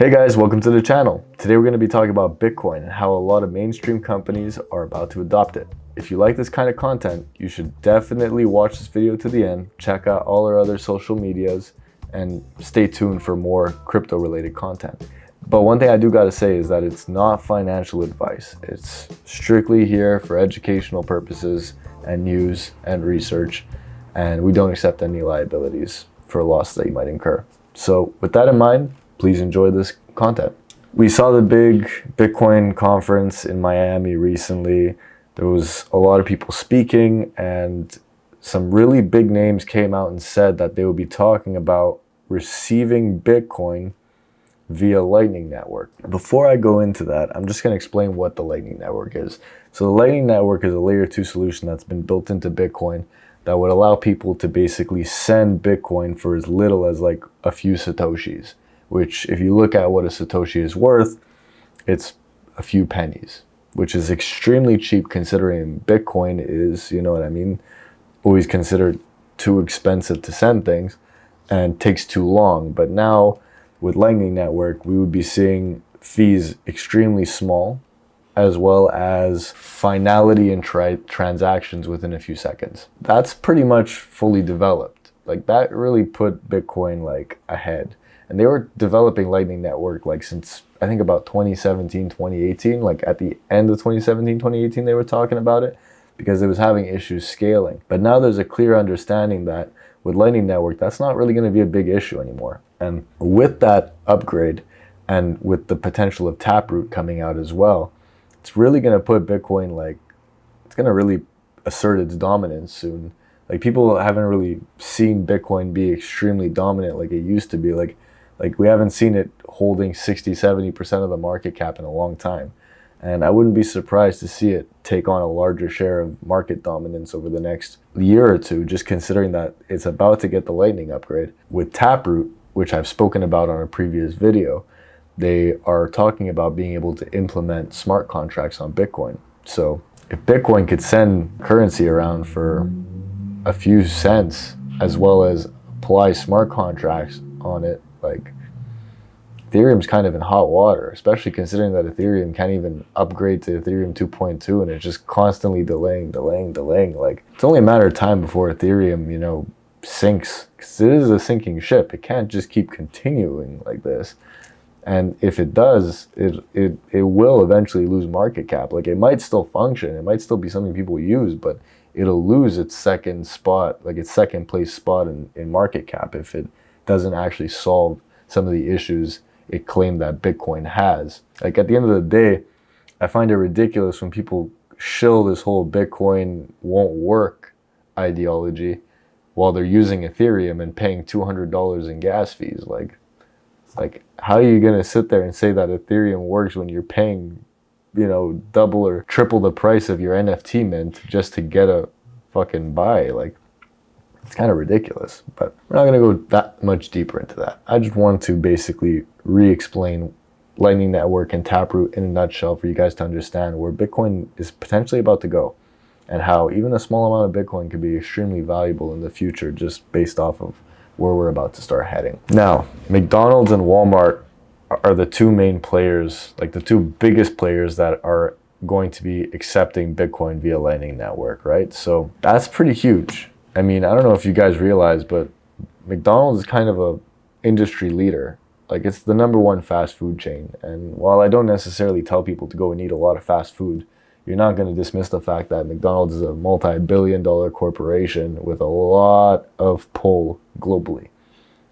Hey guys, welcome to the channel. Today we're going to be talking about Bitcoin and how a lot of mainstream companies are about to adopt it. If you like this kind of content, you should definitely watch this video to the end, check out all our other social medias, and stay tuned for more crypto related content. But one thing I do got to say is that it's not financial advice. It's strictly here for educational purposes and news and research, and we don't accept any liabilities for loss that you might incur. So with that in mind, please enjoy this content. We saw the big Bitcoin conference in Miami recently. There was a lot of people speaking, and some really big names came out and said that they would be talking about receiving Bitcoin via Lightning Network. Before I go into that, I'm just going to explain what the Lightning Network is. So the Lightning Network is a layer 2 solution that's been built into Bitcoin that would allow people to basically send Bitcoin for as little as like a few Satoshis, which if you look at what a Satoshi is worth, it's a few pennies, which is extremely cheap considering Bitcoin is, you know what I mean, always considered too expensive to send things and takes too long. But now with Lightning Network, we would be seeing fees extremely small, as well as finality in transactions within a few seconds. That's pretty much fully developed. Like that really put Bitcoin like ahead. And they were developing Lightning Network like since I think about 2017, 2018, like at the end of 2017, 2018, they were talking about it because it was having issues scaling. But now there's a clear understanding that with Lightning Network, that's not really going to be a big issue anymore. And with that upgrade and with the potential of Taproot coming out as well, it's really going to put Bitcoin like, it's going to really assert its dominance soon. Like people haven't really seen Bitcoin be extremely dominant like it used to be. Like we haven't seen it holding 60-70% of the market cap in a long time. And I wouldn't be surprised to see it take on a larger share of market dominance over the next year or two, just considering that it's about to get the Lightning upgrade. With Taproot, which I've spoken about on a previous video, they are talking about being able to implement smart contracts on Bitcoin. So if Bitcoin could send currency around for a few cents, as well as apply smart contracts on it, like Ethereum's kind of in hot water, especially considering that Ethereum can't even upgrade to Ethereum 2.2 and it's just constantly delaying. Like it's only a matter of time before Ethereum, you know, sinks, because it is a sinking ship. It can't just keep continuing like this. And if it does, it will eventually lose market cap. Like it might still function, it might still be something people use, but it'll lose its second spot, like its second place spot in market cap if it doesn't actually solve some of the issues it claimed that Bitcoin has. Like at the end of the day, I find it ridiculous when people shill this whole Bitcoin won't work ideology while they're using Ethereum and paying $200 in gas fees. Like how are you going to sit there and say that Ethereum works when you're paying, you know, double or triple the price of your NFT mint just to get a fucking buy? Like, it's kind of ridiculous, but we're not going to go that much deeper into that. I just want to basically re-explain Lightning Network and Taproot in a nutshell for you guys to understand where Bitcoin is potentially about to go and how even a small amount of Bitcoin could be extremely valuable in the future just based off of where we're about to start heading. Now, McDonald's and Walmart are the two main players, like the two biggest players that are going to be accepting Bitcoin via Lightning Network, right? So that's pretty huge. I mean, I don't know if you guys realize, but McDonald's is kind of a industry leader. Like it's the #1 fast food chain. And while I don't necessarily tell people to go and eat a lot of fast food, you're not going to dismiss the fact that McDonald's is a multi-billion-dollar corporation with a lot of pull globally.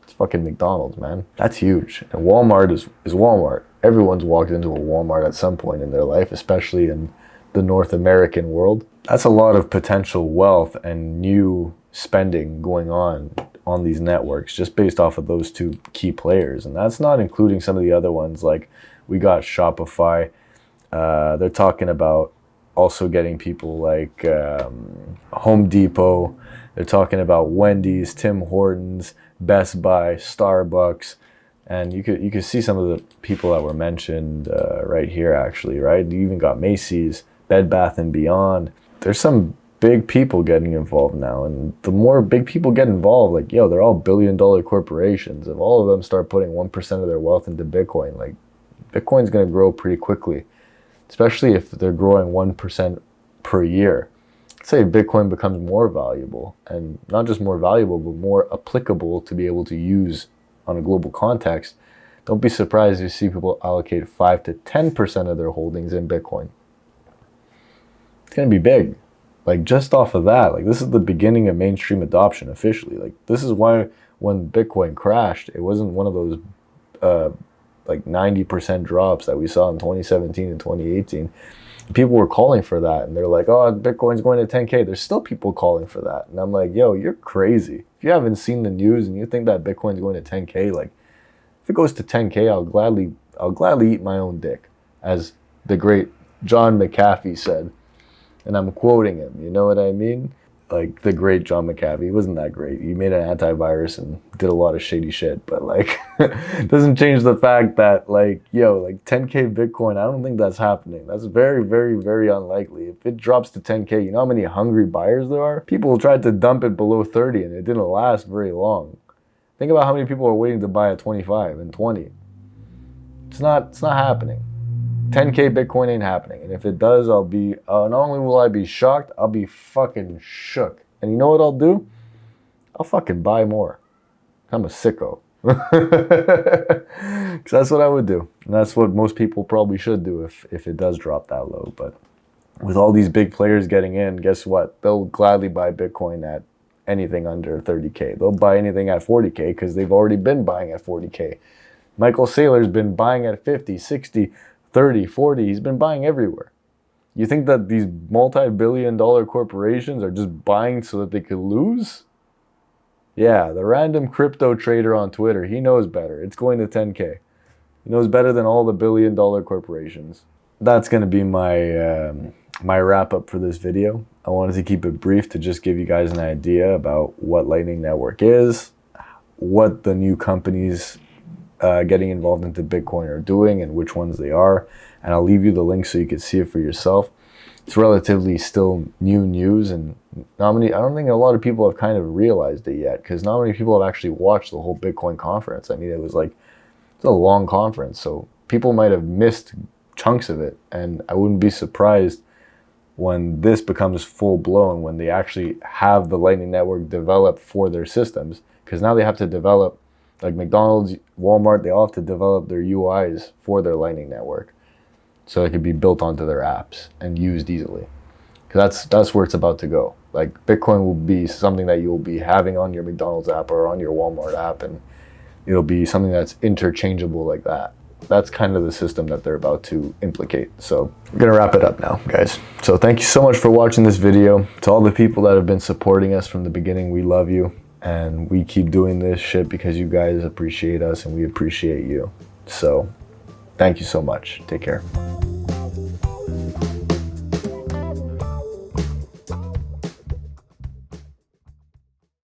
It's fucking McDonald's, man. That's huge. And Walmart is Walmart. Everyone's walked into a Walmart at some point in their life, especially in the North American world. That's a lot of potential wealth and new spending going on these networks just based off of those two key players. And that's not including some of the other ones, like we got Shopify. They're talking about also getting people like Home Depot. They're talking about Wendy's, Tim Hortons, Best Buy, Starbucks. And you could see some of the people that were mentioned right here, actually, right? You even got Macy's, Bed Bath & Beyond. There's some big people getting involved now. And the more big people get involved, like, yo, they're all billion-dollar corporations. If all of them start putting 1% of their wealth into Bitcoin, like, Bitcoin's going to grow pretty quickly, especially if they're growing 1% per year. Say Bitcoin becomes more valuable, and not just more valuable, but more applicable to be able to use on a global context. Don't be surprised if you see people allocate 5 to 10% of their holdings in Bitcoin. It's going to be big. Like, just off of that, like, this is the beginning of mainstream adoption officially. Like, this is why when Bitcoin crashed, it wasn't one of those like 90% drops that we saw in 2017 and 2018. People were calling for that, and they're like, oh, Bitcoin's going to 10K. There's still people calling for that. And I'm like, yo, you're crazy. If you haven't seen the news and you think that Bitcoin's going to 10K, like, if it goes to 10K, I'll gladly eat my own dick, as the great John McAfee said. And I'm quoting him, you know what I mean? Like, the great John McAfee, he wasn't that great. He made an antivirus and did a lot of shady shit, but, like, doesn't change the fact that, like, yo, like, 10K Bitcoin, I don't think that's happening. That's very, very, very unlikely. If it drops to 10K, you know how many hungry buyers there are? People tried to dump it below 30 and it didn't last very long. Think about how many people are waiting to buy at 25 and 20. It's not happening. 10K Bitcoin ain't happening. And if it does, I'll be, not only will I be shocked, I'll be fucking shook. And you know what I'll do? I'll fucking buy more. I'm a sicko. Because that's what I would do. And that's what most people probably should do if it does drop that low. But with all these big players getting in, guess what? They'll gladly buy Bitcoin at anything under 30K. They'll buy anything at 40K because they've already been buying at 40K. Michael Saylor's been buying at 50, 60, 30, 40, he's been buying everywhere. You think that these multi-billion-dollar corporations are just buying so that they could lose? Yeah, the random crypto trader on Twitter, he knows better. It's going to 10K. He knows better than all the billion-dollar corporations. That's going to be my wrap-up for this video. I wanted to keep it brief to just give you guys an idea about what Lightning Network is, what the new companies getting involved into Bitcoin are doing and which ones they are, and I'll leave you the link so you can see it for yourself. It's relatively still new news, and I don't think a lot of people have kind of realized it yet, because not many people have actually watched the whole Bitcoin conference. I mean, it's a long conference, so people might have missed chunks of it, and I wouldn't be surprised when this becomes full blown, when they actually have the Lightning Network developed for their systems, because now they have to develop, like McDonald's, Walmart, they all have to develop their UIs for their Lightning Network so it could be built onto their apps and used easily. Because that's where it's about to go. Like, Bitcoin will be something that you'll be having on your McDonald's app or on your Walmart app, and it'll be something that's interchangeable like that. That's kind of the system that they're about to implicate. So we're gonna wrap it up now, guys. So thank you so much for watching this video. To all the people that have been supporting us from the beginning, we love you. And we keep doing this shit because you guys appreciate us and we appreciate you. So thank you so much. Take care.